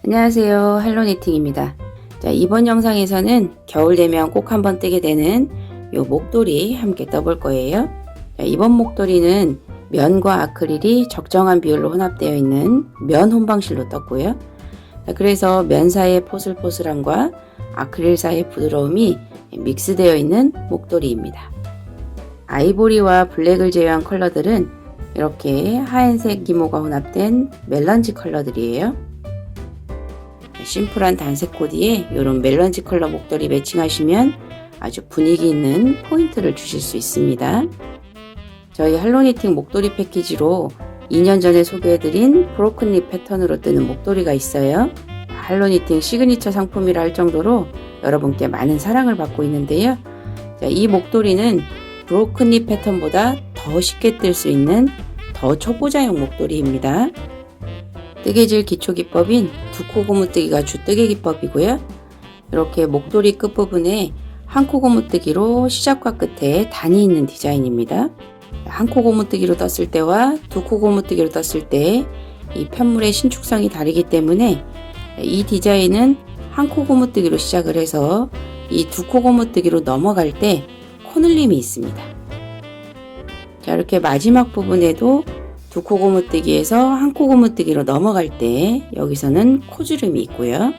안녕하세요, 헬로니팅입니다. 자, 이번 영상에서는 겨울 되면 꼭 한번 뜨게 되는 요 목도리 함께 떠볼 거예요. 자, 이번 목도리는 면과 아크릴이 적정한 비율로 혼합되어 있는 면 혼방실로 떴고요. 자, 그래서 면 사이의 포슬포슬함과 아크릴 사이의 부드러움이 믹스되어 있는 목도리입니다. 아이보리와 블랙을 제외한 컬러들은 이렇게 하얀색 기모가 혼합된 멜란지 컬러들이에요. 심플한 단색 코디에 이런 멜런지 컬러 목도리 매칭하시면 아주 분위기 있는 포인트를 주실 수 있습니다. 저희 할로니팅 목도리 패키지로 2년 전에 소개해드린 브로큰립 패턴으로 뜨는 목도리가 있어요. 할로니팅 시그니처 상품이라 할 정도로 여러분께 많은 사랑을 받고 있는데요. 이 목도리는 브로큰립 패턴보다 더 쉽게 뜰 수 있는 더 초보자용 목도리입니다. 뜨개질 기초 기법인 두 코 고무뜨기가 주 뜨개 기법이고요. 이렇게 목도리 끝부분에 한 코 고무뜨기로 시작과 끝에 단이 있는 디자인입니다. 한 코 고무뜨기로 떴을 때와 두 코 고무뜨기로 떴을 때 이 편물의 신축성이 다르기 때문에 이 디자인은 한 코 고무뜨기로 시작을 해서 이 두 코 고무뜨기로 넘어갈 때 코늘림이 있습니다. 자, 이렇게 마지막 부분에도 두 코 고무뜨기에서 한 코 고무뜨기로 넘어갈 때 여기서는 코주름이 있고요.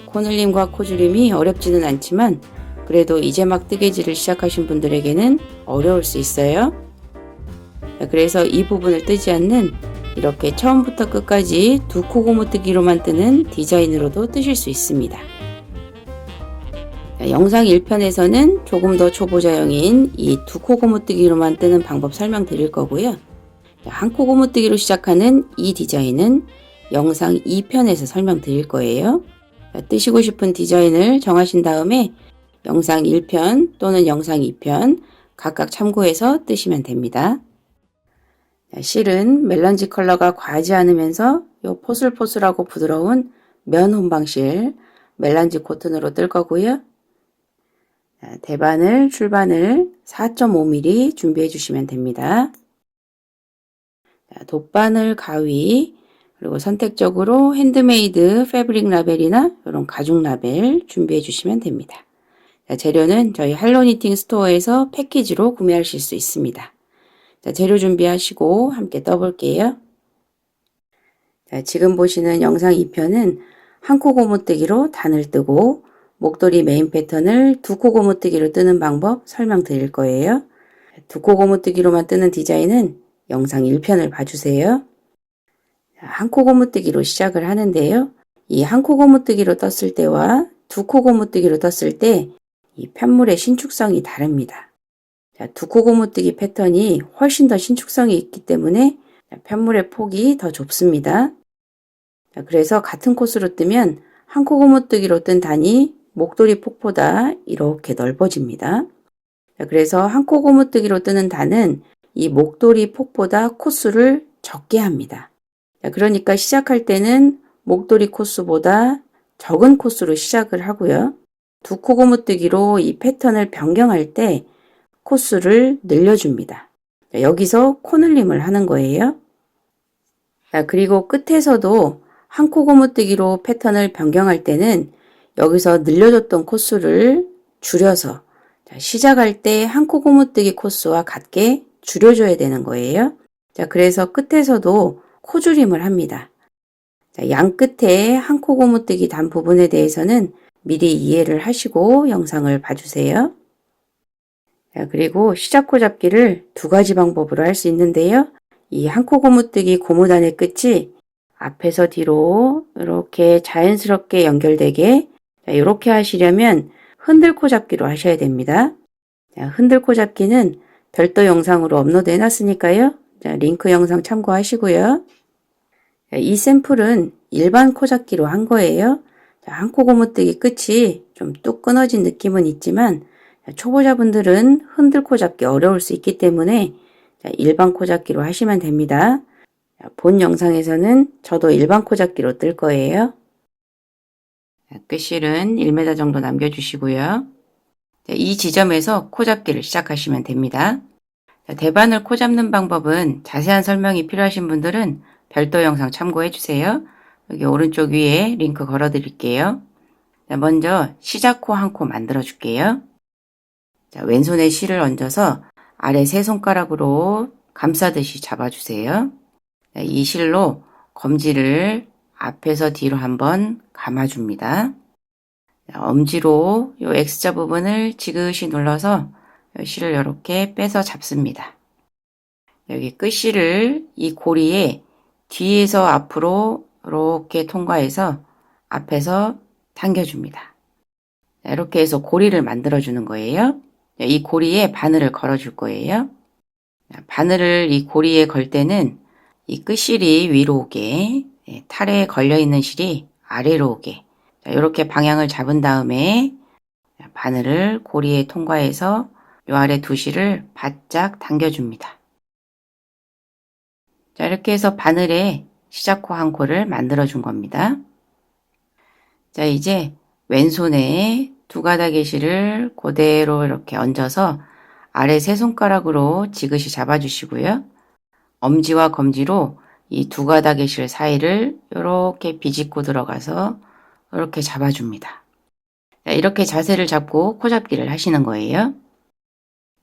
코늘림과 코주름이 어렵지는 않지만 그래도 이제 막 뜨개질을 시작하신 분들에게는 어려울 수 있어요. 그래서 이 부분을 뜨지 않는 이렇게 처음부터 끝까지 두 코 고무뜨기로만 뜨는 디자인으로도 뜨실 수 있습니다. 영상 1편에서는 조금 더 초보자용인 이 두 코 고무뜨기로만 뜨는 방법 설명드릴 거고요. 한 코 고무뜨기로 시작하는 이 디자인은 영상 2편에서 설명드릴 거예요. 뜨시고 싶은 디자인을 정하신 다음에 영상 1편 또는 영상 2편 각각 참고해서 뜨시면 됩니다. 실은 멜런지 컬러가 과하지 않으면서 요 포슬포슬하고 부드러운 면 혼방실 멜란지 코튼으로 뜰 거고요. 대바늘, 출바늘 4.5mm 준비해 주시면 됩니다. 돗바늘, 가위, 그리고 선택적으로 핸드메이드 패브릭 라벨이나 이런 가죽 라벨 준비해 주시면 됩니다. 재료는 저희 할로니팅 스토어에서 패키지로 구매하실 수 있습니다. 재료 준비하시고 함께 떠볼게요. 지금 보시는 영상 2편은 한 코 고무뜨기로 단을 뜨고 목도리 메인 패턴을 두 코 고무뜨기로 뜨는 방법 설명드릴 거예요. 두 코 고무뜨기로만 뜨는 디자인은 영상 1편을 봐주세요. 한 코 고무뜨기로 시작을 하는데요. 이 한 코 고무뜨기로 떴을 때와 두 코 고무뜨기로 떴을 때 이 편물의 신축성이 다릅니다. 두 코 고무뜨기 패턴이 훨씬 더 신축성이 있기 때문에 편물의 폭이 더 좁습니다. 그래서 같은 코스로 뜨면 한 코 고무뜨기로 뜬 단이 목도리 폭보다 이렇게 넓어집니다. 그래서 한 코 고무뜨기로 뜨는 단은 이 목도리 폭보다 코수를 적게 합니다. 그러니까 시작할 때는 목도리 코수보다 적은 코수로 시작을 하고요. 두 코 고무뜨기로 이 패턴을 변경할 때 코수를 늘려줍니다. 여기서 코늘림을 하는 거예요. 그리고 끝에서도 한 코 고무뜨기로 패턴을 변경할 때는 여기서 늘려줬던 코수를 줄여서 시작할 때 한 코 고무뜨기 코수와 같게 줄여줘야 되는 거예요. 그래서 끝에서도 코줄임을 합니다. 양 끝에 한 코 고무뜨기 단 부분에 대해서는 미리 이해를 하시고 영상을 봐주세요. 그리고 시작 코 잡기를 두 가지 방법으로 할 수 있는데요. 이 한 코 고무뜨기 고무단의 끝이 앞에서 뒤로 이렇게 자연스럽게 연결되게 이렇게 하시려면 흔들 코 잡기로 하셔야 됩니다. 흔들 코 잡기는 별도 영상으로 업로드 해놨으니까요. 링크 영상 참고하시고요. 이 샘플은 일반 코 잡기로 한 거예요. 한 코 고무뜨기 끝이 좀 뚝 끊어진 느낌은 있지만 초보자분들은 흔들 코 잡기 어려울 수 있기 때문에 일반 코 잡기로 하시면 됩니다. 본 영상에서는 저도 일반 코 잡기로 뜰 거예요. 끝실은 1m 정도 남겨주시고요. 이 지점에서 코 잡기를 시작하시면 됩니다. 대바늘 코 잡는 방법은 자세한 설명이 필요하신 분들은 별도 영상 참고해 주세요. 여기 오른쪽 위에 링크 걸어 드릴게요. 자, 먼저 시작코 한 코 만들어 줄게요. 자, 왼손에 실을 얹어서 아래 세 손가락으로 감싸듯이 잡아주세요. 자, 이 실로 검지를 앞에서 뒤로 한번 감아줍니다. 자, 엄지로 이 X자 부분을 지그시 눌러서 실을 이렇게 빼서 잡습니다. 여기 끝실을 이 고리에 뒤에서 앞으로 이렇게 통과해서 앞에서 당겨줍니다. 자, 이렇게 해서 고리를 만들어주는 거예요. 이 고리에 바늘을 걸어줄 거예요. 바늘을 이 고리에 걸 때는 이 끝실이 위로 오게, 탈에 걸려있는 실이 아래로 오게, 이렇게 방향을 잡은 다음에 바늘을 고리에 통과해서 이 아래 두 실을 바짝 당겨줍니다. 자, 이렇게 해서 바늘에 시작코 한 코를 만들어 준 겁니다. 자, 이제 왼손에 두 가닥의 실을 그대로 이렇게 얹어서 아래 세 손가락으로 지그시 잡아주시고요. 엄지와 검지로 이 두 가닥의 실 사이를 이렇게 비집고 들어가서 이렇게 잡아줍니다. 자, 이렇게 자세를 잡고 코잡기를 하시는 거예요.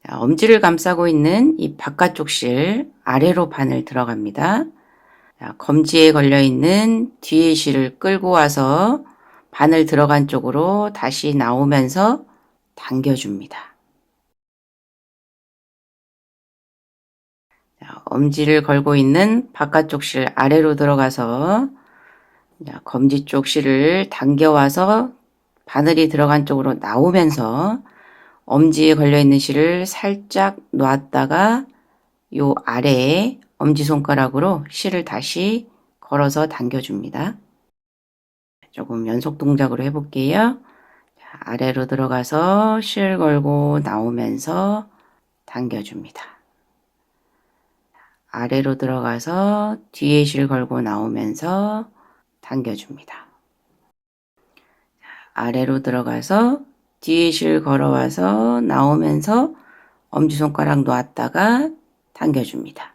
자, 엄지를 감싸고 있는 이 바깥쪽 실 아래로 바늘 들어갑니다. 자, 검지에 걸려있는 뒤의 실을 끌고 와서 바늘 들어간 쪽으로 다시 나오면서 당겨줍니다. 자, 엄지를 걸고 있는 바깥쪽 실 아래로 들어가서 자, 검지 쪽 실을 당겨와서 바늘이 들어간 쪽으로 나오면서 엄지에 걸려있는 실을 살짝 놨다가 요 아래에 엄지손가락으로 실을 다시 걸어서 당겨줍니다. 조금 연속 동작으로 해볼게요. 자, 아래로 들어가서 실 걸고 나오면서 당겨줍니다. 아래로 들어가서 뒤에 실 걸고 나오면서 당겨줍니다. 아래로 들어가서 뒤에 실 걸어와서 나오면서 엄지손가락 놓았다가 당겨줍니다.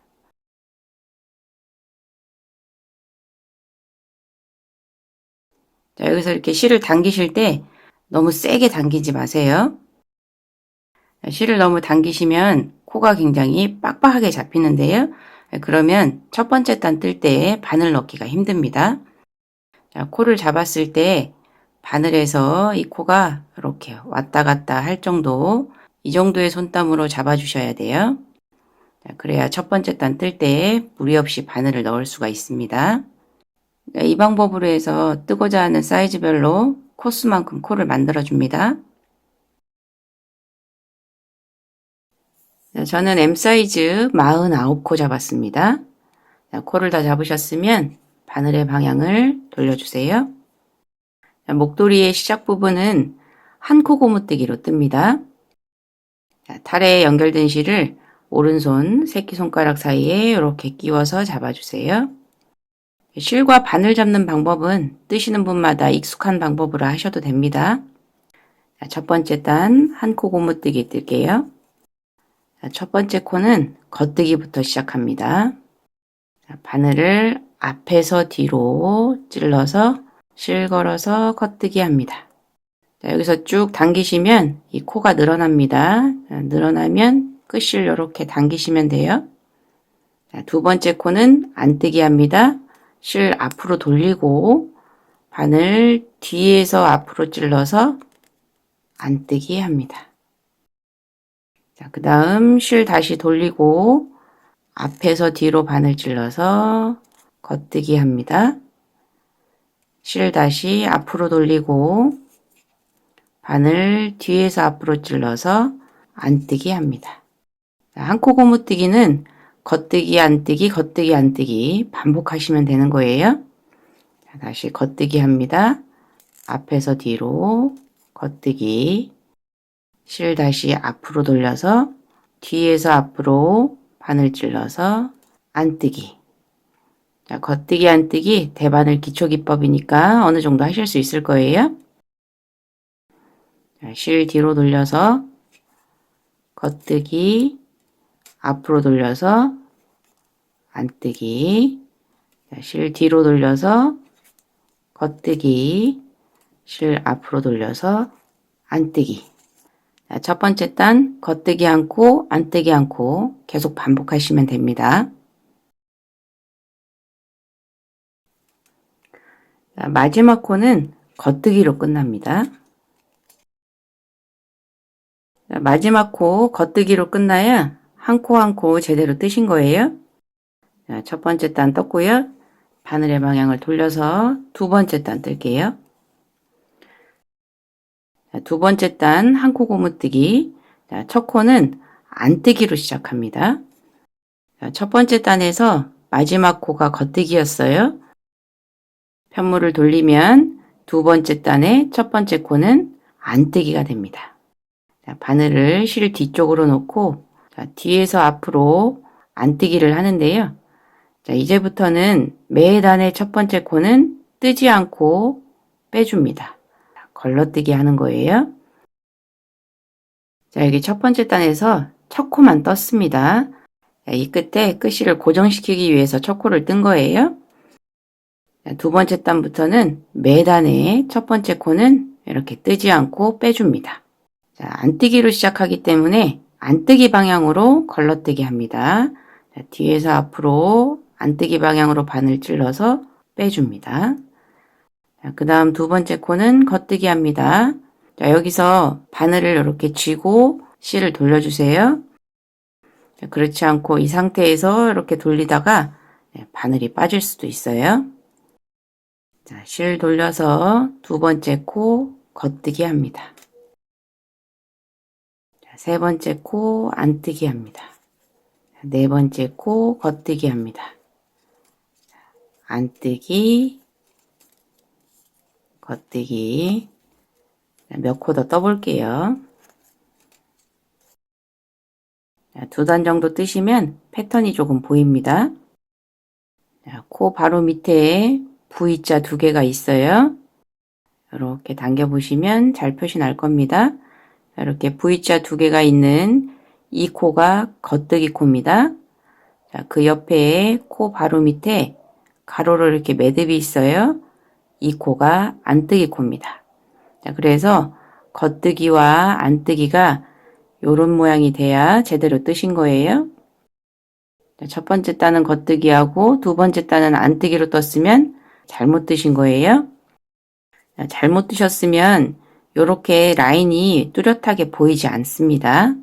자, 여기서 이렇게 실을 당기실 때 너무 세게 당기지 마세요. 실을 너무 당기시면 코가 굉장히 빡빡하게 잡히는데요. 그러면 첫 번째 단 뜰 때 바늘 넣기가 힘듭니다. 자, 코를 잡았을 때 바늘에서 이 코가 이렇게 왔다 갔다 할 정도, 이 정도의 손땀으로 잡아주셔야 돼요. 자, 그래야 첫 번째 단 뜰 때 무리 없이 바늘을 넣을 수가 있습니다. 이 방법으로 해서 뜨고자 하는 사이즈별로 코수만큼 코를 만들어 줍니다. 저는 M 사이즈 49코 잡았습니다. 코를 다 잡으셨으면 바늘의 방향을 돌려주세요. 목도리의 시작 부분은 한 코 고무뜨기로 뜹니다. 탈에 연결된 실을 오른손 새끼손가락 사이에 이렇게 끼워서 잡아주세요. 실과 바늘 잡는 방법은 뜨시는 분마다 익숙한 방법으로 하셔도 됩니다. 첫 번째 단 한 코 고무뜨기 뜰게요. 첫 번째 코는 겉뜨기부터 시작합니다. 바늘을 앞에서 뒤로 찔러서 실 걸어서 겉뜨기 합니다. 자, 여기서 쭉 당기시면 이 코가 늘어납니다. 늘어나면 끝실 이렇게 당기시면 돼요. 자, 두 번째 코는 안뜨기 합니다. 실 앞으로 돌리고 바늘 뒤에서 앞으로 찔러서 안뜨기 합니다. 자, 그 다음 실 다시 돌리고 앞에서 뒤로 바늘 찔러서 겉뜨기 합니다. 실 다시 앞으로 돌리고 바늘 뒤에서 앞으로 찔러서 안뜨기 합니다. 한 코 고무뜨기는 겉뜨기 안뜨기 겉뜨기 안뜨기 반복하시면 되는 거예요. 자, 다시 겉뜨기 합니다. 앞에서 뒤로 겉뜨기 실 다시 앞으로 돌려서 뒤에서 앞으로 바늘 찔러서 안뜨기. 자, 겉뜨기 안뜨기 대바늘 기초기법이니까 어느 정도 하실 수 있을 거예요. 자, 실 뒤로 돌려서 겉뜨기 앞으로 돌려서 안뜨기. 자, 실 뒤로 돌려서 겉뜨기, 실 앞으로 돌려서 안뜨기. 첫 번째 단 겉뜨기 않고 안뜨기 않고 계속 반복하시면 됩니다. 마지막 코는 겉뜨기로 끝납니다. 마지막 코 겉뜨기로 끝나야 한 코 한 코 제대로 뜨신 거예요. 첫 번째 단 떴고요. 바늘의 방향을 돌려서 두 번째 단 뜰게요. 두 번째 단 한 코 고무뜨기. 첫 코는 안뜨기로 시작합니다. 첫 번째 단에서 마지막 코가 겉뜨기였어요. 편물을 돌리면 두 번째 단의 첫 번째 코는 안뜨기가 됩니다. 바늘을 실 뒤쪽으로 놓고 뒤에서 앞으로 안뜨기를 하는데요. 이제부터는 매 단의 첫 번째 코는 뜨지 않고 빼줍니다. 걸러뜨기 하는 거예요. 여기 첫 번째 단에서 첫 코만 떴습니다. 이 끝에 끝실을 고정시키기 위해서 첫 코를 뜬 거예요. 두 번째 단부터는 매 단의 첫 번째 코는 이렇게 뜨지 않고 빼줍니다. 안뜨기로 시작하기 때문에 안뜨기 방향으로 걸러뜨기 합니다. 뒤에서 앞으로 안뜨기 방향으로 바늘 찔러서 빼줍니다. 그 다음 두 번째 코는 겉뜨기 합니다. 여기서 바늘을 이렇게 쥐고 실을 돌려주세요. 그렇지 않고 이 상태에서 이렇게 돌리다가 바늘이 빠질 수도 있어요. 실 돌려서 두 번째 코 겉뜨기 합니다. 세 번째 코 안뜨기 합니다. 네 번째 코 겉뜨기 합니다. 안뜨기, 겉뜨기. 몇 코 더 떠볼게요. 두 단 정도 뜨시면 패턴이 조금 보입니다. 코 바로 밑에 V자 두 개가 있어요. 이렇게 당겨보시면 잘 표시 날 겁니다. 이렇게 V자 두 개가 있는 이 코가 겉뜨기 코입니다. 그 옆에 코 바로 밑에 가로로 이렇게 매듭이 있어요. 이 코가 안뜨기 코입니다. 그래서 겉뜨기와 안뜨기가 요런 모양이 돼야 제대로 뜨신 거예요. 첫 번째 단은 겉뜨기하고 두 번째 단은 안뜨기로 떴으면 잘못 뜨신 거예요. 잘못 뜨셨으면 이렇게 라인이 뚜렷하게 보이지 않습니다.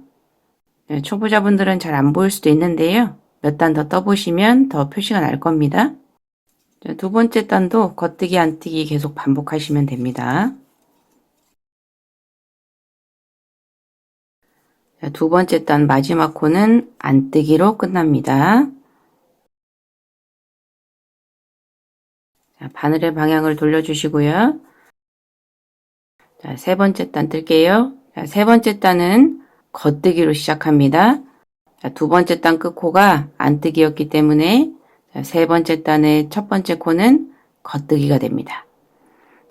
초보자분들은 잘 안 보일 수도 있는데요. 몇 단 더 떠보시면 더 표시가 날 겁니다. 두 번째 단도 겉뜨기 안뜨기 계속 반복하시면 됩니다. 두 번째 단 마지막 코는 안뜨기로 끝납니다. 바늘의 방향을 돌려주시고요. 세 번째 단 뜰게요. 세 번째 단은 겉뜨기로 시작합니다. 두 번째 단 끝코가 안뜨기였기 때문에 세 번째 단의 첫 번째 코는 겉뜨기가 됩니다.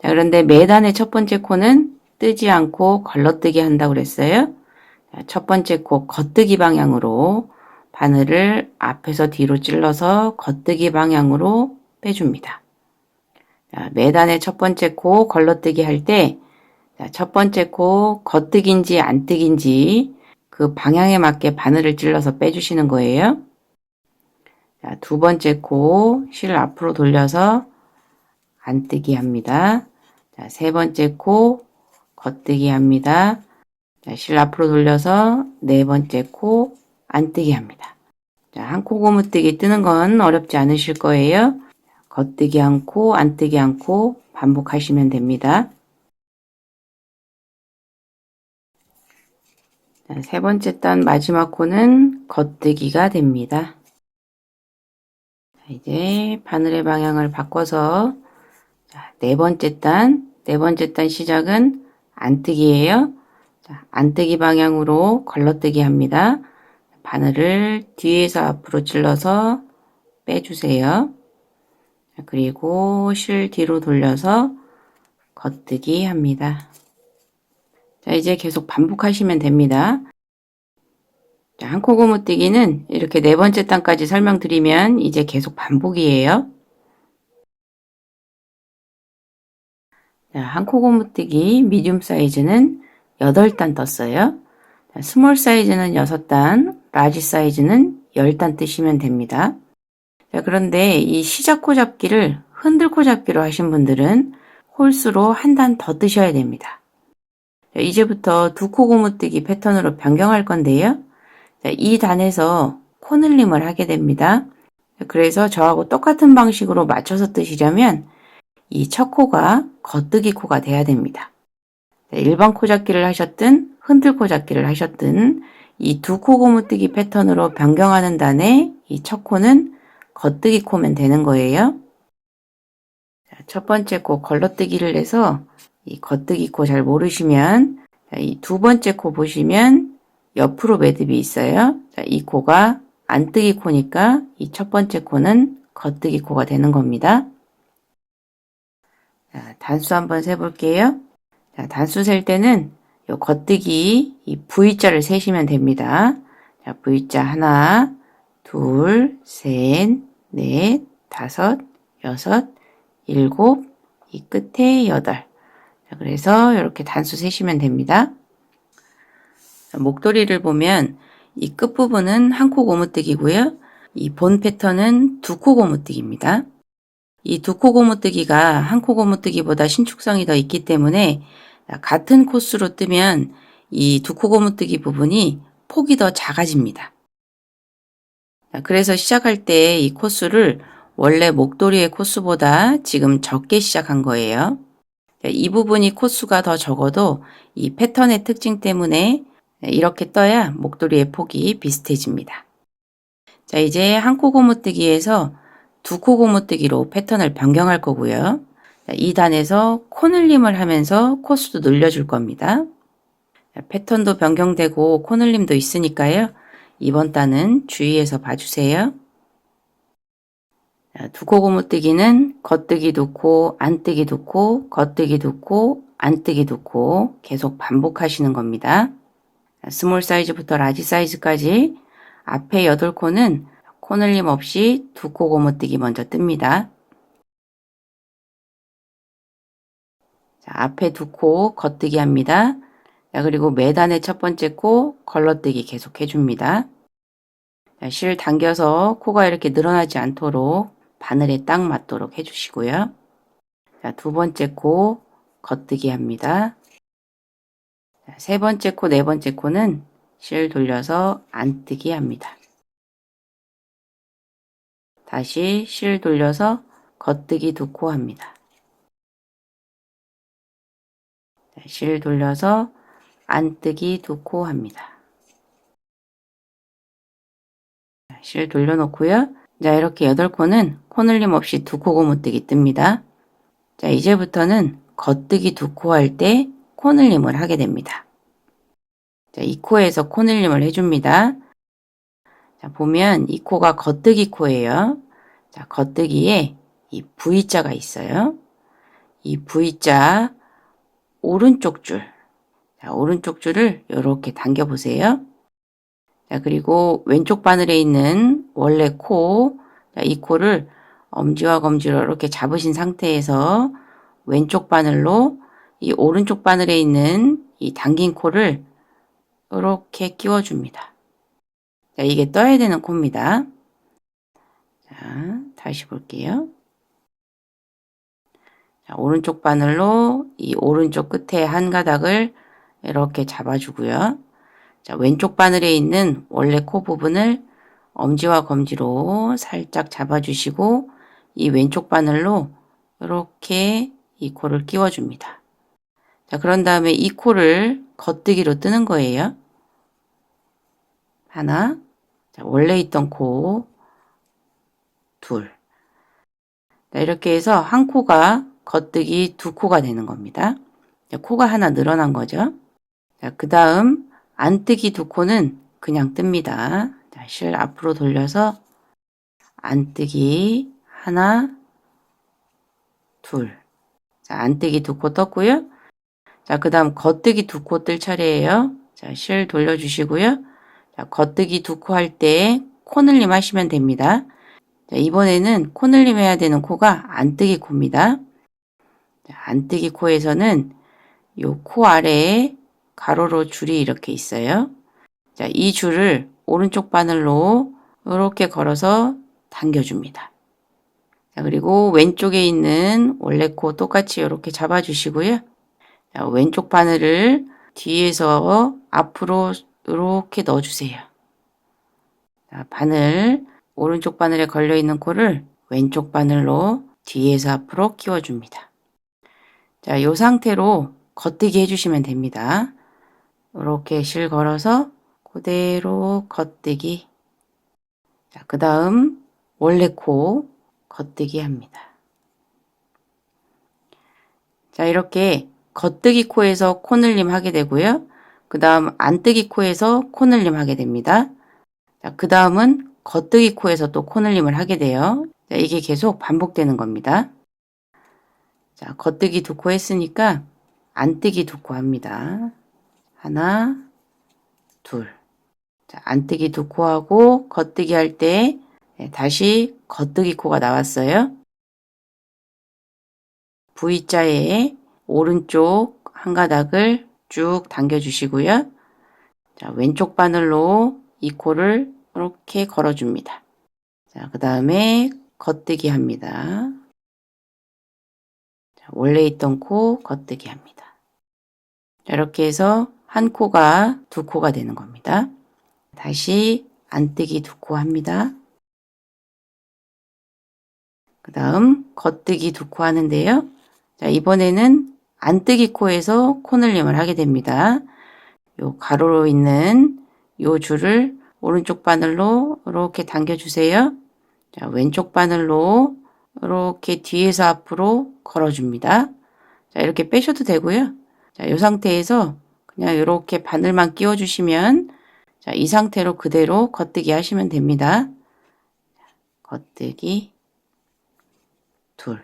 그런데 매 단의 첫 번째 코는 뜨지 않고 걸러뜨기 한다고 그랬어요. 첫 번째 코 겉뜨기 방향으로 바늘을 앞에서 뒤로 찔러서 겉뜨기 방향으로 빼줍니다. 매 단의 첫 번째 코 걸러뜨기 할 때 첫 번째 코 겉뜨기인지 안뜨기인지 그 방향에 맞게 바늘을 찔러서 빼주시는 거예요. 두 번째 코 실 앞으로 돌려서 안뜨기 합니다. 세 번째 코 겉뜨기 합니다. 실 앞으로 돌려서 네 번째 코 안뜨기 합니다. 한 코 고무뜨기 뜨는 건 어렵지 않으실 거예요. 겉뜨기 않고 안뜨기 않고 반복하시면 됩니다. 세 번째 단 마지막 코는 겉뜨기가 됩니다. 이제 바늘의 방향을 바꿔서 네 번째 단 시작은 안뜨기예요. 안뜨기 방향으로 걸러뜨기 합니다. 바늘을 뒤에서 앞으로 찔러서 빼주세요. 그리고 실 뒤로 돌려서 겉뜨기 합니다. 이제 계속 반복하시면 됩니다. 한 코 고무뜨기는 이렇게 네 번째 단까지 설명드리면 이제 계속 반복이에요. 자, 한 코 고무뜨기 미디움 사이즈는 8단 떴어요. 자, 스몰 사이즈는 6단, 라지 사이즈는 10단 뜨시면 됩니다. 자, 그런데 이 시작 코 잡기를 흔들 코 잡기로 하신 분들은 홀수로 한 단 더 뜨셔야 됩니다. 자, 이제부터 두 코 고무뜨기 패턴으로 변경할 건데요. 자, 이 단에서 코늘림을 하게 됩니다. 그래서 저하고 똑같은 방식으로 맞춰서 뜨시려면 이 첫 코가 겉뜨기 코가 돼야 됩니다. 일반 코 잡기를 하셨든 흔들 코 잡기를 하셨든 이 두 코 고무뜨기 패턴으로 변경하는 단에 이 첫 코는 겉뜨기 코면 되는 거예요. 첫 번째 코 걸러뜨기를 해서 이 겉뜨기 코 잘 모르시면 이 두 번째 코 보시면 옆으로 매듭이 있어요. 이 코가 안뜨기 코니까 이 첫 번째 코는 겉뜨기 코가 되는 겁니다. 자, 단수 한번 세볼게요. 자, 단수 셀 때는 요 겉뜨기 이 V자를 세시면 됩니다. 자, V자 하나, 둘, 셋, 넷, 다섯, 여섯, 일곱, 이 끝에 여덟. 자, 그래서 이렇게 단수 세시면 됩니다. 자, 목도리를 보면 이 끝부분은 한 코 고무뜨기고요. 이 본 패턴은 두 코 고무뜨기입니다. 이 두 코 고무뜨기가 한 코 고무뜨기보다 신축성이 더 있기 때문에 같은 코스로 뜨면 이 두 코 고무뜨기 부분이 폭이 더 작아집니다. 그래서 시작할 때 이 코스를 원래 목도리의 코스보다 지금 적게 시작한 거예요. 이 부분이 코스가 더 적어도 이 패턴의 특징 때문에 이렇게 떠야 목도리의 폭이 비슷해집니다. 자, 이제 한 코 고무뜨기에서 두 코 고무뜨기로 패턴을 변경할 거고요. 이 단에서 코늘림을 하면서 코스도 늘려줄 겁니다. 패턴도 변경되고 코늘림도 있으니까요. 이번 단은 주의해서 봐주세요. 두 코 고무뜨기는 겉뜨기 두 코, 안뜨기 두 코, 겉뜨기 두 코, 안뜨기 두 코 계속 반복하시는 겁니다. 스몰 사이즈부터 라지 사이즈까지 앞에 8코는 코늘림 없이 두 코 고무뜨기 먼저 뜹니다. 자, 앞에 두 코 겉뜨기 합니다. 자, 그리고 매단의 첫 번째 코 걸러뜨기 계속 해줍니다. 자, 실 당겨서 코가 이렇게 늘어나지 않도록 바늘에 딱 맞도록 해주시고요. 자, 두 번째 코 겉뜨기 합니다. 자, 세 번째 코, 네 번째 코는 실 돌려서 안뜨기 합니다. 다시 실 돌려서 겉뜨기 두 코 합니다. 자, 실 돌려서 안뜨기 두 코 합니다. 자, 실 돌려놓고요. 자, 이렇게 8코는 코늘림 없이 두 코 고무뜨기 뜹니다. 자, 이제부터는 겉뜨기 두 코 할 때 코늘림을 하게 됩니다. 자, 이 코에서 코늘림을 해줍니다. 자, 보면 이 코가 겉뜨기 코예요. 자, 겉뜨기에 이 V자가 있어요. 이 V자 오른쪽 줄, 자, 오른쪽 줄을 이렇게 당겨 보세요. 자, 그리고 왼쪽 바늘에 있는 원래 코, 자, 이 코를 엄지와 검지로 이렇게 잡으신 상태에서 왼쪽 바늘로 이 오른쪽 바늘에 있는 이 당긴 코를 이렇게 끼워줍니다. 자, 이게 떠야 되는 코입니다. 자, 다시 볼게요. 자, 오른쪽 바늘로 이 오른쪽 끝에 한 가닥을 이렇게 잡아주고요. 자, 왼쪽 바늘에 있는 원래 코 부분을 엄지와 검지로 살짝 잡아주시고 이 왼쪽 바늘로 이렇게 이 코를 끼워줍니다. 자, 그런 다음에 이 코를 겉뜨기로 뜨는 거예요. 하나, 자, 원래 있던 코, 둘. 자, 이렇게 해서 한 코가 겉뜨기 두 코가 되는 겁니다. 자, 코가 하나 늘어난 거죠. 자, 그 다음 안뜨기 두 코는 그냥 뜹니다. 자, 실 앞으로 돌려서 안뜨기 하나, 둘. 자, 안뜨기 두 코 떴고요. 자, 그 다음 겉뜨기 두 코 뜰 차례예요. 자, 실 돌려주시고요. 자, 겉뜨기 두 코 할 때 코늘림 하시면 됩니다. 자, 이번에는 코늘림 해야 되는 코가 안뜨기 코입니다. 안뜨기 코에서는 요 코 아래에 가로로 줄이 이렇게 있어요. 자, 이 줄을 오른쪽 바늘로 이렇게 걸어서 당겨줍니다. 자, 그리고 왼쪽에 있는 원래 코 똑같이 이렇게 잡아주시고요. 자, 왼쪽 바늘을 뒤에서 앞으로 이렇게 넣어주세요. 자, 바늘, 오른쪽 바늘에 걸려있는 코를 왼쪽 바늘로 뒤에서 앞으로 끼워줍니다. 자, 이 상태로 겉뜨기 해주시면 됩니다. 이렇게 실 걸어서 그대로 겉뜨기. 자, 그 다음 원래 코 겉뜨기 합니다. 자, 이렇게 겉뜨기 코에서 코늘림 하게 되고요. 그 다음 안뜨기 코에서 코늘림 하게 됩니다. 자, 그 다음은 겉뜨기 코에서 또 코늘림을 하게 돼요. 자, 이게 계속 반복되는 겁니다. 자, 겉뜨기 두 코 했으니까 안뜨기 두 코 합니다. 하나, 둘. 자, 안뜨기 두 코 하고 겉뜨기 할 때 다시 겉뜨기 코가 나왔어요. V자에 오른쪽 한 가닥을 쭉 당겨 주시고요. 자, 왼쪽 바늘로 이 코를 이렇게 걸어줍니다. 자, 그 다음에 겉뜨기 합니다. 자, 원래 있던 코 겉뜨기 합니다. 자, 이렇게 해서 한 코가 두 코가 되는 겁니다. 다시 안뜨기 두 코 합니다. 그 다음 겉뜨기 두 코 하는데요. 자, 이번에는 안뜨기 코에서 코늘림을 하게 됩니다. 요 가로로 있는 요 줄을 오른쪽 바늘로 이렇게 당겨주세요. 자, 왼쪽 바늘로 이렇게 뒤에서 앞으로 걸어줍니다. 자, 이렇게 빼셔도 되고요. 자, 이 상태에서 그냥 이렇게 바늘만 끼워주시면 자, 이 상태로 그대로 겉뜨기 하시면 됩니다. 겉뜨기 둘.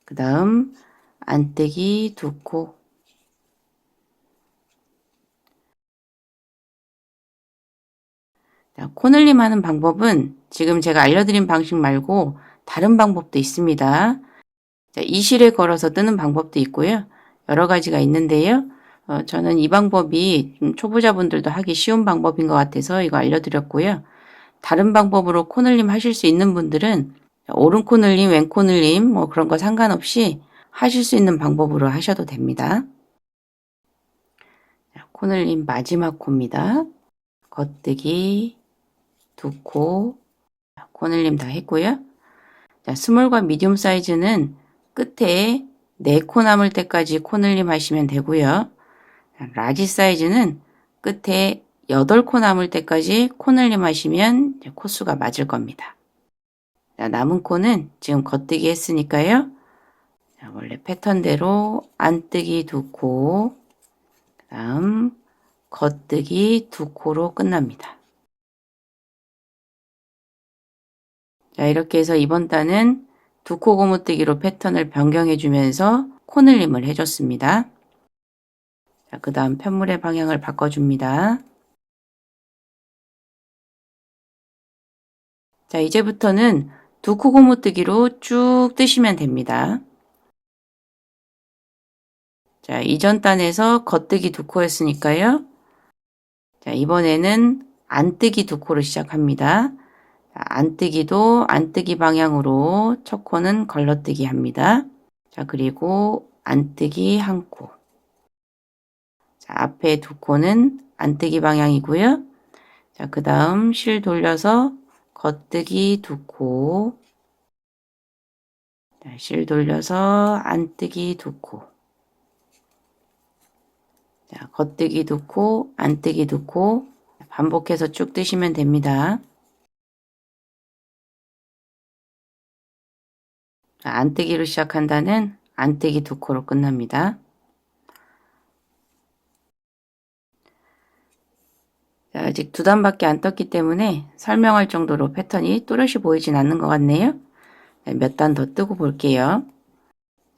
그 다음 안뜨기 두 코. 자, 코늘림 하는 방법은 지금 제가 알려드린 방식 말고 다른 방법도 있습니다. 자, 이 실에 걸어서 뜨는 방법도 있고요. 여러 가지가 있는데요. 저는 이 방법이 좀 초보자분들도 하기 쉬운 방법인 것 같아서 이거 알려드렸고요. 다른 방법으로 코늘림 하실 수 있는 분들은 오른 코늘림, 왼 코늘림 뭐 그런 거 상관없이 하실 수 있는 방법으로 하셔도 됩니다. 자, 코늘림 마지막 코입니다. 겉뜨기 두 코, 코늘림 다 했고요. 자, 스몰과 미디움 사이즈는 끝에 4코 남을 때까지 코늘림 하시면 되고요. 자, 라지 사이즈는 끝에 8코 남을 때까지 코늘림 하시면 코수가 맞을 겁니다. 자, 남은 코는 지금 겉뜨기 했으니까요. 자, 원래 패턴대로 안뜨기 두 코, 그 다음 겉뜨기 두 코로 끝납니다. 자, 이렇게 해서 이번 단은 두 코 고무뜨기로 패턴을 변경해 주면서 코늘림을 해줬습니다. 자, 그 다음 편물의 방향을 바꿔줍니다. 자, 이제부터는 두 코 고무뜨기로 쭉 뜨시면 됩니다. 자, 이전 단에서 겉뜨기 두 코였으니까요. 자, 이번에는 안뜨기 두 코로 시작합니다. 자, 안뜨기도 안뜨기 방향으로 첫 코는 걸러뜨기 합니다. 자, 그리고 안뜨기 한 코. 자, 앞에 두 코는 안뜨기 방향이고요. 자, 그 다음 실 돌려서 겉뜨기 두 코. 자, 실 돌려서 안뜨기 두 코. 자, 겉뜨기 두 코, 안뜨기 두 코. 반복해서 쭉 뜨시면 됩니다. 자, 안뜨기로 시작한다는 안뜨기 두 코로 끝납니다. 자, 아직 두 단밖에 안 떴기 때문에 설명할 정도로 패턴이 또렷이 보이진 않는 것 같네요. 몇 단 더 뜨고 볼게요.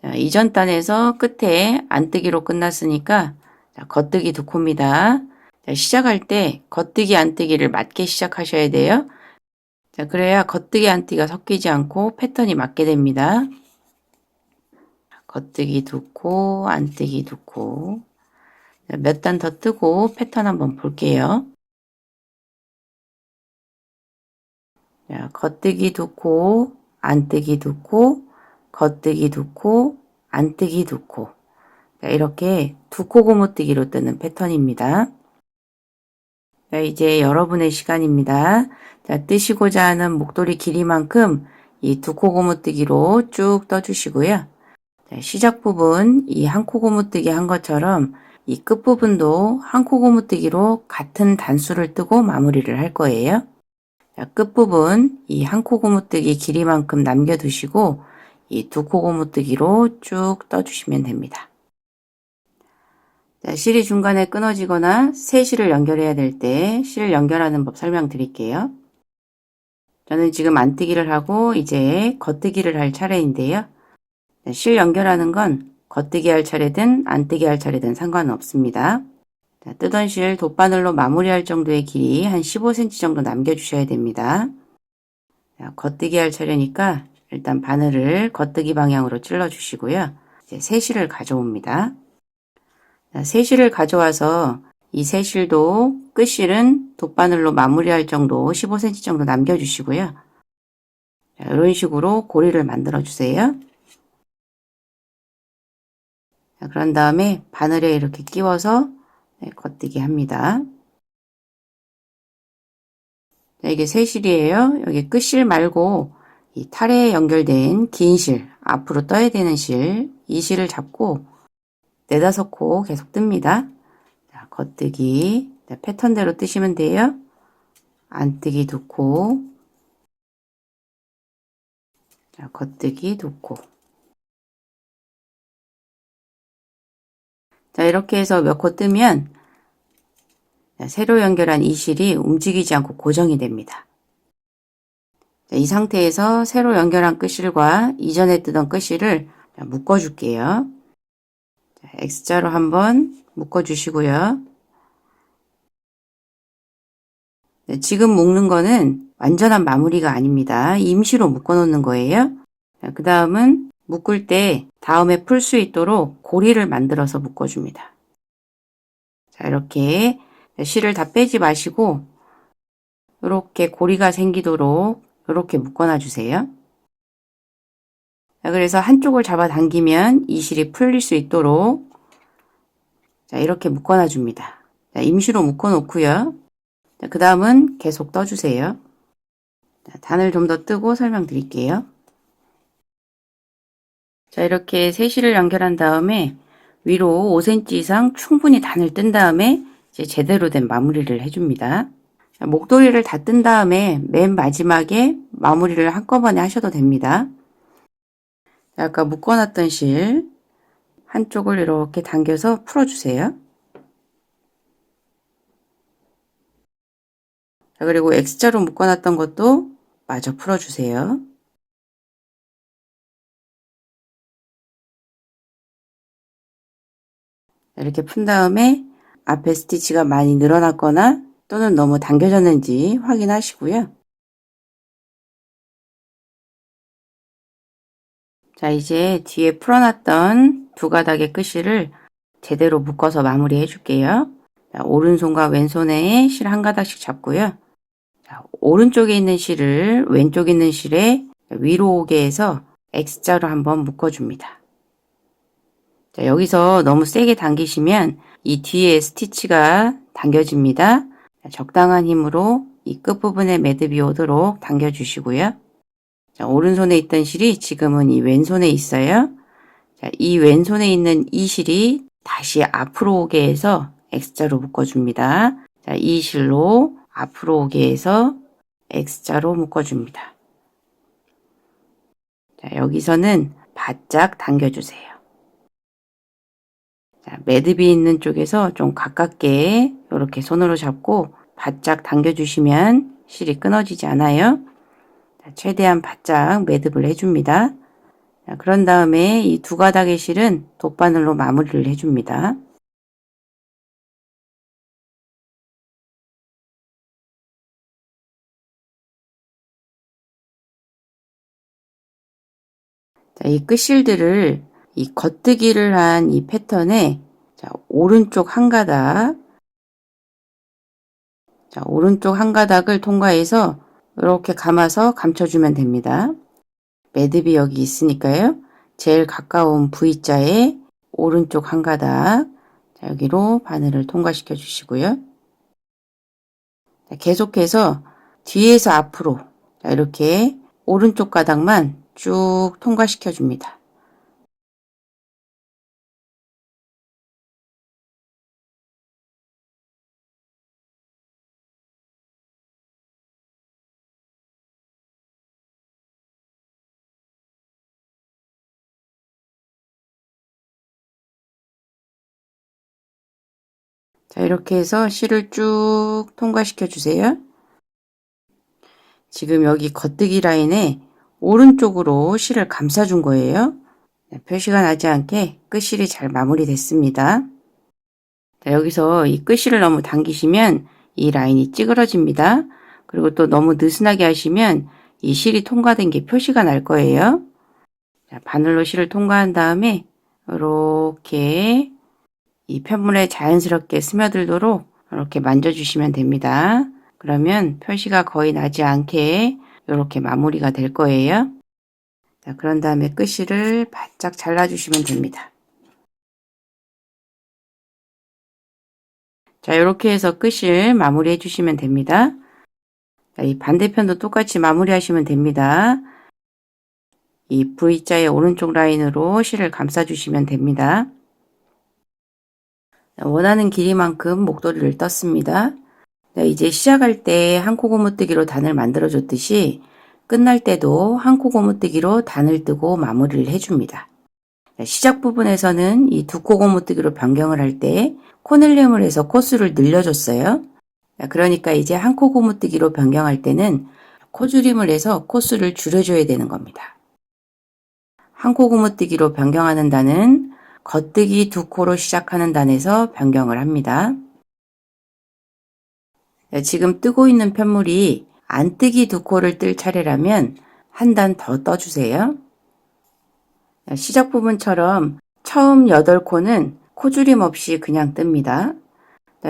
자, 이전 단에서 끝에 안뜨기로 끝났으니까 자, 겉뜨기 두 코입니다. 자, 시작할 때 겉뜨기 안뜨기를 맞게 시작하셔야 돼요. 자, 그래야 겉뜨기 안뜨기가 섞이지 않고 패턴이 맞게 됩니다. 겉뜨기 2코, 안뜨기 2코. 몇 단 더 뜨고 패턴 한번 볼게요. 자, 겉뜨기 2코, 안뜨기 2코, 겉뜨기 2코, 안뜨기 2코. 이렇게 2코 고무뜨기로 뜨는 패턴입니다. 자, 이제 여러분의 시간입니다. 자, 뜨시고자 하는 목도리 길이만큼 이 2코 고무뜨기로 쭉 떠주시고요. 자, 시작 부분 이 한 코 고무뜨기 한 것처럼 이 끝부분도 한 코 고무뜨기로 같은 단수를 뜨고 마무리를 할 거예요. 자, 끝부분 이 한 코 고무뜨기 길이만큼 남겨두시고 이 2코 고무뜨기로 쭉 떠주시면 됩니다. 자, 실이 중간에 끊어지거나 새 실을 연결해야 될 때 실을 연결하는 법 설명드릴게요. 저는 지금 안뜨기를 하고 이제 겉뜨기를 할 차례인데요. 자, 실 연결하는 건 겉뜨기 할 차례든 안뜨기 할 차례든 상관없습니다. 자, 뜨던 실 돗바늘로 마무리할 정도의 길이 한 15cm 정도 남겨주셔야 됩니다. 자, 겉뜨기 할 차례니까 일단 바늘을 겉뜨기 방향으로 찔러 주시고요. 이제 새 실을 가져옵니다. 자, 새 실을 가져와서 이 새 실도 끝실은 돗바늘로 마무리할 정도 15cm 정도 남겨주시고요. 자, 이런 식으로 고리를 만들어 주세요. 자, 그런 다음에 바늘에 이렇게 끼워서 겉뜨기 합니다. 자, 이게 새 실이에요. 여기 끝실 말고 이 탈에 연결된 긴 실, 앞으로 떠야 되는 실, 이 실을 잡고 4-5코 계속 뜹니다. 자, 겉뜨기. 자, 패턴대로 뜨시면 돼요. 안뜨기 2코. 자, 겉뜨기 2코. 자, 이렇게 해서 몇 코 뜨면 자, 새로 연결한 이 실이 움직이지 않고 고정이 됩니다. 자, 이 상태에서 새로 연결한 끝실과 이전에 뜨던 끝실을 묶어 줄게요. X자로 한번 묶어 주시고요. 네, 지금 묶는 거는 완전한 마무리가 아닙니다. 임시로 묶어 놓는 거예요. 그 다음은 묶을 때 다음에 풀 수 있도록 고리를 만들어서 묶어 줍니다. 자, 이렇게 실을 다 빼지 마시고 이렇게 고리가 생기도록 이렇게 묶어 놔 주세요. 자, 그래서 한쪽을 잡아 당기면 이 실이 풀릴 수 있도록 자, 이렇게 묶어 놔 줍니다. 자, 임시로 묶어 놓고요. 그 다음은 계속 떠주세요. 자, 단을 좀 더 뜨고 설명드릴게요. 자, 이렇게 새 실을 연결한 다음에 위로 5cm 이상 충분히 단을 뜬 다음에 이제 제대로 된 마무리를 해줍니다. 자, 목도리를 다 뜬 다음에 맨 마지막에 마무리를 한꺼번에 하셔도 됩니다. 자, 아까 묶어놨던 실 한쪽을 이렇게 당겨서 풀어주세요. 자, 그리고 X자로 묶어놨던 것도 마저 풀어주세요. 이렇게 푼 다음에 앞에 스티치가 많이 늘어났거나 또는 너무 당겨졌는지 확인하시고요. 자, 이제 뒤에 풀어놨던 두 가닥의 끝실을 제대로 묶어서 마무리 해줄게요. 자, 오른손과 왼손에 실 한 가닥씩 잡고요. 자, 오른쪽에 있는 실을 왼쪽에 있는 실에 위로 오게 해서 X자로 한번 묶어줍니다. 자, 여기서 너무 세게 당기시면 이 뒤에 스티치가 당겨집니다. 자, 적당한 힘으로 이 끝부분에 매듭이 오도록 당겨주시고요. 자, 오른손에 있던 실이 지금은 이 왼손에 있어요. 자, 이 왼손에 있는 이 실이 다시 앞으로 오게 해서 X자로 묶어줍니다. 자, 이 실로 앞으로 오게 해서 X자로 묶어줍니다. 자, 여기서는 바짝 당겨주세요. 자, 매듭이 있는 쪽에서 좀 가깝게 이렇게 손으로 잡고 바짝 당겨주시면 실이 끊어지지 않아요. 자, 최대한 바짝 매듭을 해줍니다. 자, 그런 다음에 이 두 가닥의 실은 돗바늘로 마무리를 해줍니다. 자, 이 끝실들을 이 겉뜨기를 한 이 패턴에 자, 오른쪽 한 가닥, 자, 오른쪽 한 가닥을 통과해서 이렇게 감아서 감춰주면 됩니다. 매듭이 여기 있으니까요. 제일 가까운 V자에 오른쪽 한 가닥, 자, 여기로 바늘을 통과시켜 주시고요. 자, 계속해서 뒤에서 앞으로 자, 이렇게 오른쪽 가닥만 쭉 통과시켜 줍니다. 자, 이렇게 해서 실을 쭉 통과시켜 주세요. 지금 여기 겉뜨기 라인에 오른쪽으로 실을 감싸준 거예요. 표시가 나지 않게 끝실이 잘 마무리됐습니다. 자, 여기서 이 끝실을 너무 당기시면 이 라인이 찌그러집니다. 그리고 또 너무 느슨하게 하시면 이 실이 통과된 게 표시가 날 거예요. 자, 바늘로 실을 통과한 다음에 이렇게 이 편물에 자연스럽게 스며들도록 이렇게 만져주시면 됩니다. 그러면 표시가 거의 나지 않게 이렇게 마무리가 될 거예요. 자, 그런 다음에 끝실을 바짝 잘라주시면 됩니다. 자, 이렇게 해서 끝실 마무리 해주시면 됩니다. 자, 이 반대편도 똑같이 마무리 하시면 됩니다. 이 V자의 오른쪽 라인으로 실을 감싸주시면 됩니다. 자, 원하는 길이만큼 목도리를 떴습니다. 자, 이제 시작할 때 한 코 고무뜨기로 단을 만들어 줬듯이 끝날 때도 한 코 고무뜨기로 단을 뜨고 마무리를 해줍니다. 자, 시작 부분에서는 이 두 코 고무뜨기로 변경을 할 때 코넬링을 해서 코수를 늘려줬어요. 자, 그러니까 이제 한 코 고무뜨기로 변경할 때는 코줄임을 해서 코수를 줄여줘야 되는 겁니다. 한 코 고무뜨기로 변경하는 단은 겉뜨기 두 코로 시작하는 단에서 변경을 합니다. 지금 뜨고 있는 편물이 안뜨기 두 코를 뜰 차례라면 한 단 더 떠주세요. 시작 부분처럼 처음 8코는 코줄임 없이 그냥 뜹니다.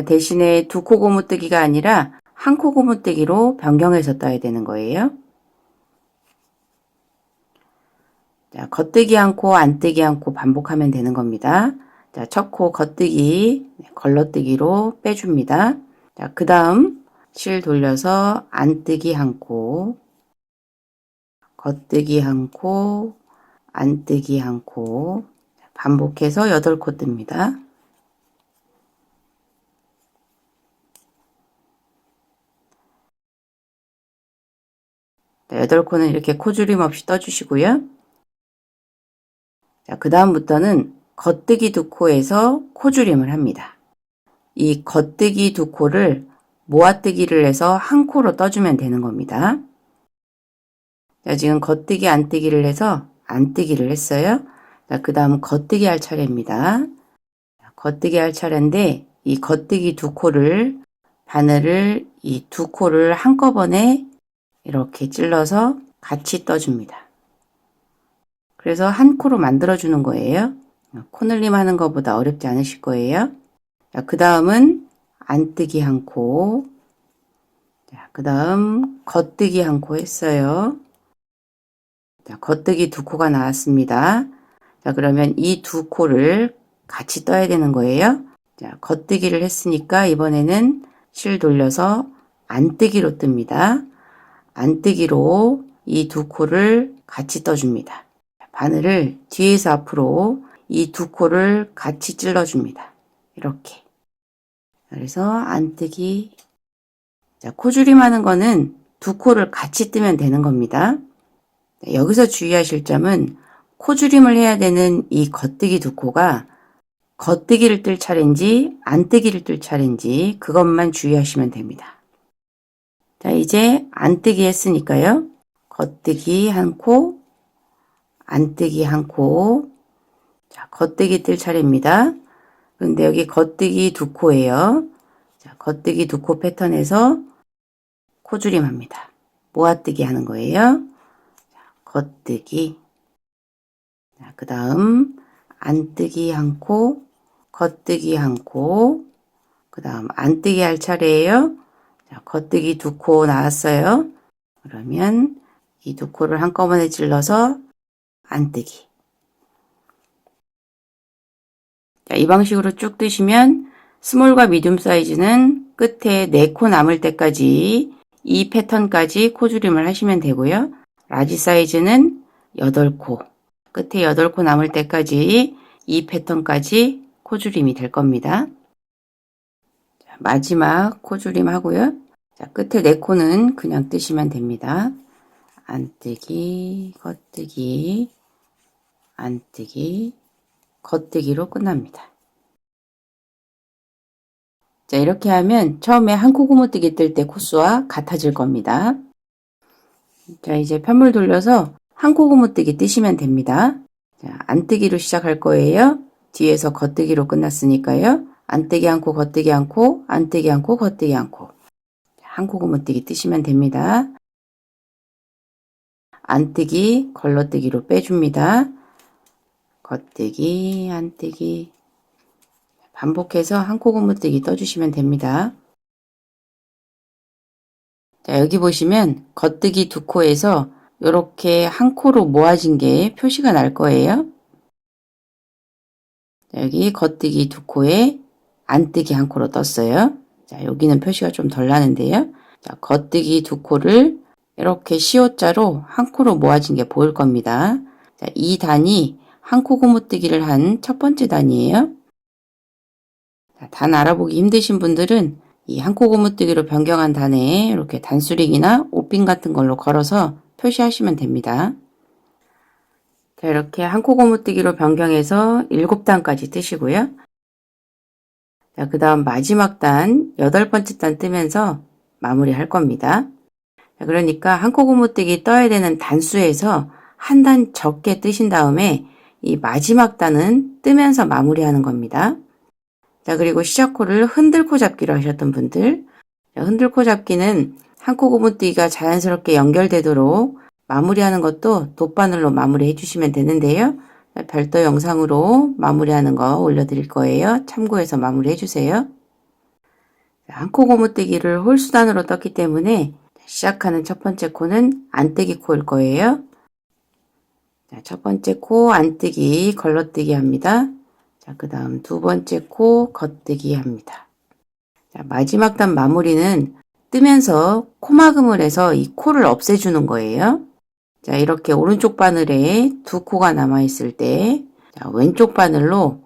대신에 두 코 고무뜨기가 아니라 한 코 고무뜨기로 변경해서 떠야 되는 거예요. 자, 겉뜨기 한 코, 안뜨기 한 코 반복하면 되는 겁니다. 자, 첫 코 겉뜨기, 걸러뜨기로 빼줍니다. 자, 그 다음 실 돌려서 안뜨기 한 코, 겉뜨기 한 코, 안뜨기 한 코, 반복해서 8코 뜹니다. 자, 8코는 이렇게 코줄임 없이 떠주시고요. 자, 그 다음부터는 겉뜨기 두 코에서 코줄임을 합니다. 이 겉뜨기 두 코를 모아뜨기를 해서 한 코로 떠주면 되는 겁니다. 자, 지금 겉뜨기 안뜨기를 해서 안뜨기를 했어요. 자, 그 다음 겉뜨기 할 차례입니다. 겉뜨기 할 차례인데 이 겉뜨기 두 코를 바늘을 이 두 코를 한꺼번에 이렇게 찔러서 같이 떠줍니다. 그래서 한 코로 만들어주는 거예요. 코늘림 하는 것보다 어렵지 않으실 거예요. 그 다음은 안뜨기 한 코, 그 다음 겉뜨기 한 코 했어요. 자, 겉뜨기 두 코가 나왔습니다. 자, 그러면 이 두 코를 같이 떠야 되는 거예요. 자, 겉뜨기를 했으니까 이번에는 실 돌려서 안뜨기로 뜹니다. 안뜨기로 이 두 코를 같이 떠줍니다. 바늘을 뒤에서 앞으로 이 두 코를 같이 찔러줍니다. 이렇게. 그래서 안뜨기. 자, 코줄임 하는 거는 두 코를 같이 뜨면 되는 겁니다. 여기서 주의하실 점은 코줄임을 해야 되는 이 겉뜨기 두 코가 겉뜨기를 뜰 차례인지 안뜨기를 뜰 차례인지 그것만 주의하시면 됩니다. 자, 이제 안뜨기 했으니까요. 겉뜨기 한 코, 안뜨기 한 코. 자, 겉뜨기 뜰 차례입니다. 그런데 여기 겉뜨기 두 코예요. 자, 겉뜨기 두 코 패턴에서 코줄임 합니다. 모아뜨기 하는 거예요. 자, 겉뜨기. 자, 그 다음 안뜨기 한 코, 겉뜨기 한 코, 그 다음 안뜨기 할 차례예요. 자, 겉뜨기 2코 나왔어요. 그러면 이 2코를 한꺼번에 찔러서 안뜨기. 자, 이 방식으로 쭉 뜨시면 스몰과 미디움 사이즈는 끝에 4코 남을 때까지 이 패턴까지 코줄임을 하시면 되고요. 라지 사이즈는 8코, 끝에 8코 남을 때까지 이 패턴까지 코줄임이 될 겁니다. 자, 마지막 코줄임 하고요. 자, 끝에 4코는 그냥 뜨시면 됩니다. 안뜨기, 겉뜨기, 안뜨기, 겉뜨기로 끝납니다. 자, 이렇게 하면 처음에 한 코 고무뜨기 뜰 때 코수와 같아질 겁니다. 자, 이제 편물 돌려서 한 코 고무뜨기 뜨시면 됩니다. 자, 안뜨기로 시작할 거예요. 뒤에서 겉뜨기로 끝났으니까요. 안뜨기 한 코, 겉뜨기 한 코, 안뜨기 한 코, 겉뜨기 한 코. 한 코 고무뜨기 뜨시면 됩니다. 안뜨기, 걸러뜨기로 빼줍니다. 겉뜨기, 안뜨기. 반복해서 한 코 고무뜨기 떠주시면 됩니다. 자, 여기 보시면 겉뜨기 2코에서 이렇게 한 코로 모아진 게 표시가 날 거예요. 자, 여기 겉뜨기 2코에 안뜨기 한 코로 떴어요. 자, 여기는 표시가 좀 덜 나는데요. 자, 겉뜨기 2코를 이렇게 시옷자로 한 코로 모아진 게 보일 겁니다. 자, 이 단이 한 코 고무뜨기를 한 첫 번째 단이에요. 자, 단 알아보기 힘드신 분들은 이 한 코 고무뜨기로 변경한 단에 이렇게 단수릭이나 옷핀 같은 걸로 걸어서 표시하시면 됩니다. 자, 이렇게 한 코 고무뜨기로 변경해서 7단까지 뜨시고요. 자, 그 다음 마지막 단, 8번째 단 뜨면서 마무리 할 겁니다. 자, 그러니까 한 코 고무뜨기 떠야 되는 단수에서 한 단 적게 뜨신 다음에 이 마지막 단은 뜨면서 마무리하는 겁니다. 자, 그리고 시작코를 흔들코 잡기로 하셨던 분들, 자, 흔들코 잡기는 한 코 고무뜨기가 자연스럽게 연결되도록 마무리하는 것도 돗바늘로 마무리해 주시면 되는데요. 자, 별도 영상으로 마무리하는 거 올려드릴 거예요. 참고해서 마무리해 주세요. 한 코 고무뜨기를 홀수단으로 떴기 때문에 시작하는 첫 번째 코는 안뜨기 코일 거예요. 자, 첫 번째 코 안뜨기, 걸러뜨기 합니다. 자, 그 다음 두 번째 코 겉뜨기 합니다. 자, 마지막 단 마무리는 뜨면서 코막음을 해서 이 코를 없애주는 거예요. 자, 이렇게 오른쪽 바늘에 2코가 남아있을 때, 자, 왼쪽 바늘로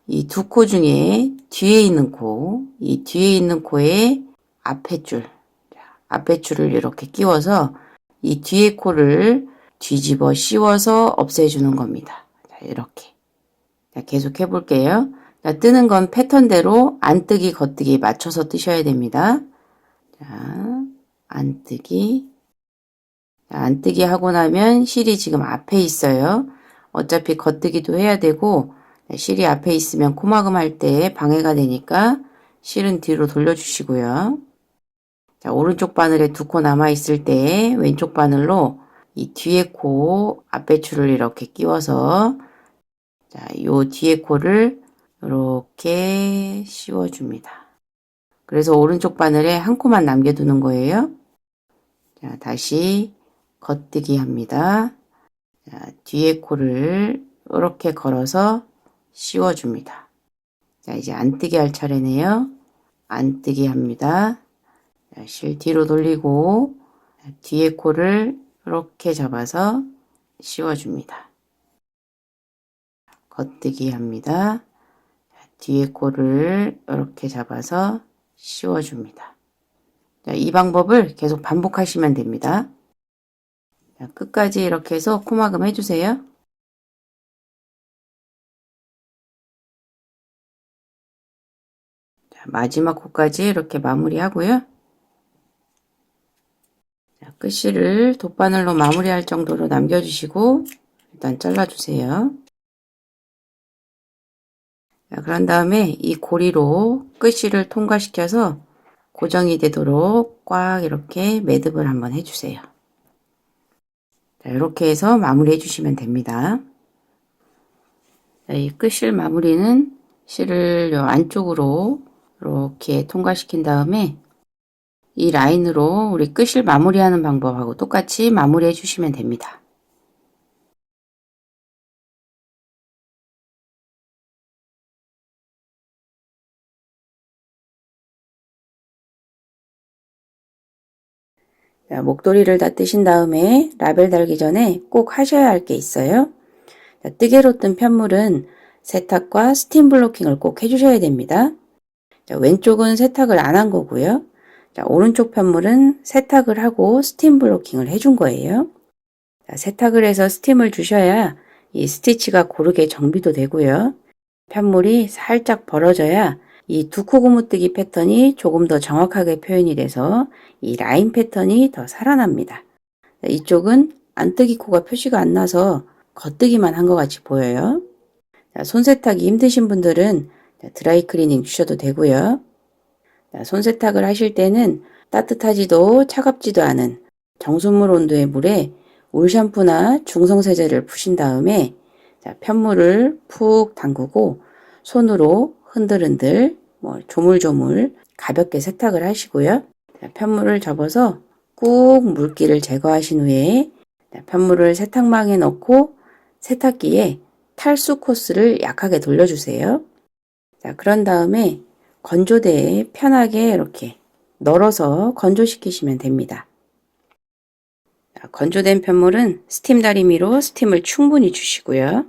이 2코 중에 뒤에 있는 코, 이 뒤에 있는 코의 앞에 줄, 자, 앞에 줄을 이렇게 끼워서 이 뒤에 코를 뒤집어 씌워서 없애주는 겁니다. 자, 이렇게. 자, 계속 해볼게요. 자, 뜨는 건 패턴대로 안뜨기, 겉뜨기 맞춰서 뜨셔야 됩니다. 자, 안뜨기. 자, 안뜨기 하고 나면 실이 지금 앞에 있어요. 어차피 겉뜨기도 해야 되고, 실이 앞에 있으면 코막음 할 때 방해가 되니까 실은 뒤로 돌려주시고요. 자, 오른쪽 바늘에 2코 남아있을 때 왼쪽 바늘로 이 뒤에 코 앞에 줄을 이렇게 끼워서 자, 요 뒤에 코를 이렇게 씌워줍니다. 그래서 오른쪽 바늘에 한 코만 남겨두는 거예요. 자, 다시 겉뜨기 합니다. 자, 뒤에 코를 이렇게 걸어서 씌워줍니다. 자, 이제 안뜨기 할 차례네요. 안뜨기 합니다. 자, 실 뒤로 돌리고 뒤에 코를 이렇게 잡아서 씌워줍니다. 겉뜨기 합니다. 뒤에 코를 이렇게 잡아서 씌워줍니다. 자, 이 방법을 계속 반복하시면 됩니다. 자, 끝까지 이렇게 해서 코막음 해주세요. 자, 마지막 코까지 이렇게 마무리하고요. 자, 끝실을 돗바늘로 마무리할 정도로 남겨주시고 일단 잘라주세요. 자, 그런 다음에 이 고리로 끝실을 통과시켜서 고정이 되도록 꽉 이렇게 매듭을 한번 해주세요. 자, 이렇게 해서 마무리 해주시면 됩니다. 이 끝실 마무리는 실을 요 안쪽으로 이렇게 통과시킨 다음에 이 라인으로 우리 끝실 마무리하는 방법하고 똑같이 마무리해 주시면 됩니다. 자, 목도리를 다 뜨신 다음에 라벨 달기 전에 꼭 하셔야 할 게 있어요. 자, 뜨개로 뜬 편물은 세탁과 스팀 블로킹을 꼭 해주셔야 됩니다. 자, 왼쪽은 세탁을 안 한 거고요. 자, 오른쪽 편물은 세탁을 하고 스팀 블로킹을 해준 거예요. 자, 세탁을 해서 스팀을 주셔야 이 스티치가 고르게 정비도 되고요. 편물이 살짝 벌어져야 이 두 코 고무뜨기 패턴이 조금 더 정확하게 표현이 돼서 이 라인 패턴이 더 살아납니다. 자, 이쪽은 안뜨기 코가 표시가 안 나서 겉뜨기만 한 것 같이 보여요. 자, 손세탁이 힘드신 분들은 드라이 클리닝 주셔도 되고요. 자, 손세탁을 하실 때는 따뜻하지도 차갑지도 않은 정수물 온도의 물에 울 샴푸나 중성 세제를 푸신 다음에 자, 편물을 푹 담그고 손으로 흔들흔들 조물조물 가볍게 세탁을 하시고요. 자, 편물을 접어서 꾹 물기를 제거하신 후에 자, 편물을 세탁망에 넣고 세탁기에 탈수 코스를 약하게 돌려주세요. 자, 그런 다음에 건조대에 편하게 이렇게 널어서 건조시키시면 됩니다. 자, 건조된 편물은 스팀 다리미로 스팀을 충분히 주시고요.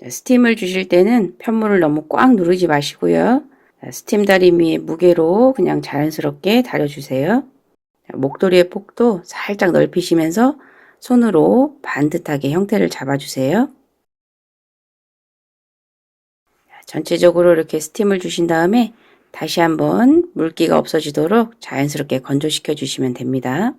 자, 스팀을 주실 때는 편물을 너무 꽉 누르지 마시고요. 자, 스팀 다리미의 무게로 그냥 자연스럽게 다려주세요. 자, 목도리의 폭도 살짝 넓히시면서 손으로 반듯하게 형태를 잡아주세요. 전체적으로 이렇게 스팀을 주신 다음에 다시 한번 물기가 없어지도록 자연스럽게 건조시켜 주시면 됩니다.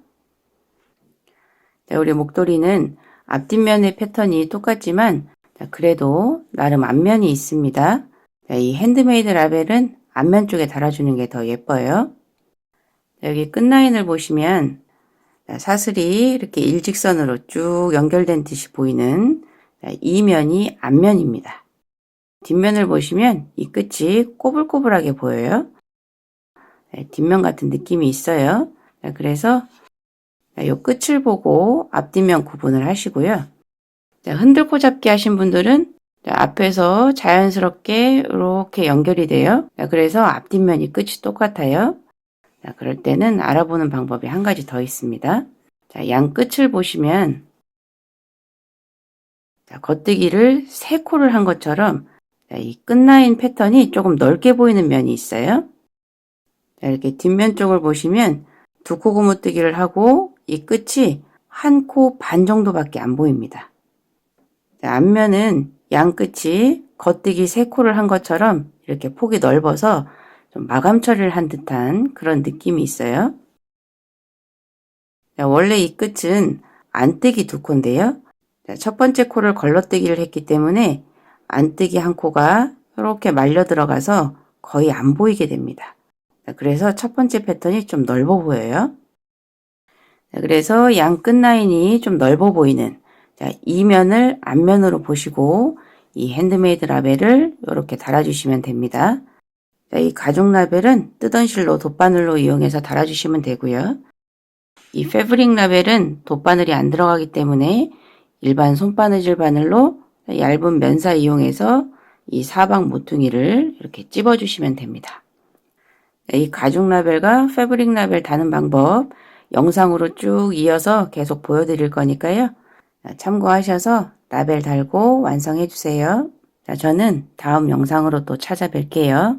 자, 우리 목도리는 앞뒷면의 패턴이 똑같지만 그래도 나름 앞면이 있습니다. 자, 이 핸드메이드 라벨은 앞면 쪽에 달아주는 게 더 예뻐요. 자, 여기 끝라인을 보시면 사슬이 이렇게 일직선으로 쭉 연결된 듯이 보이는 이 면이 앞면입니다. 뒷면을 보시면 이 끝이 꼬불꼬불하게 보여요. 뒷면 같은 느낌이 있어요. 그래서 이 끝을 보고 앞뒷면 구분을 하시고요. 흔들코 잡기 하신 분들은 앞에서 자연스럽게 이렇게 연결이 돼요. 그래서 앞뒷면이 끝이 똑같아요. 그럴 때는 알아보는 방법이 한 가지 더 있습니다. 양 끝을 보시면 겉뜨기를 3코를 한 것처럼 이 끝라인 패턴이 조금 넓게 보이는 면이 있어요. 이렇게 뒷면 쪽을 보시면 2코 고무뜨기를 하고 이 끝이 1코 반 정도밖에 안 보입니다. 앞면은 양 끝이 겉뜨기 3코를 한 것처럼 이렇게 폭이 넓어서 좀 마감 처리를 한 듯한 그런 느낌이 있어요. 원래 이 끝은 안뜨기 2코인데요. 첫 번째 코를 걸러뜨기를 했기 때문에 안뜨기 1코가 이렇게 말려 들어가서 거의 안 보이게 됩니다. 그래서 첫 번째 패턴이 좀 넓어 보여요. 그래서 양 끝라인이 좀 넓어 보이는 이 면을 앞면으로 보시고 이 핸드메이드 라벨을 이렇게 달아주시면 됩니다. 이 가죽 라벨은 뜨던 실로 돗바늘로 이용해서 달아주시면 되고요. 이 패브릭 라벨은 돗바늘이 안 들어가기 때문에 일반 손바느질 바늘로 얇은 면사 이용해서 이 사방 모퉁이를 이렇게 찝어주시면 됩니다. 이 가죽 라벨과 패브릭 라벨 다는 방법 영상으로 쭉 이어서 계속 보여드릴 거니까요. 참고하셔서 라벨 달고 완성해 주세요. 저는 다음 영상으로 또 찾아뵐게요.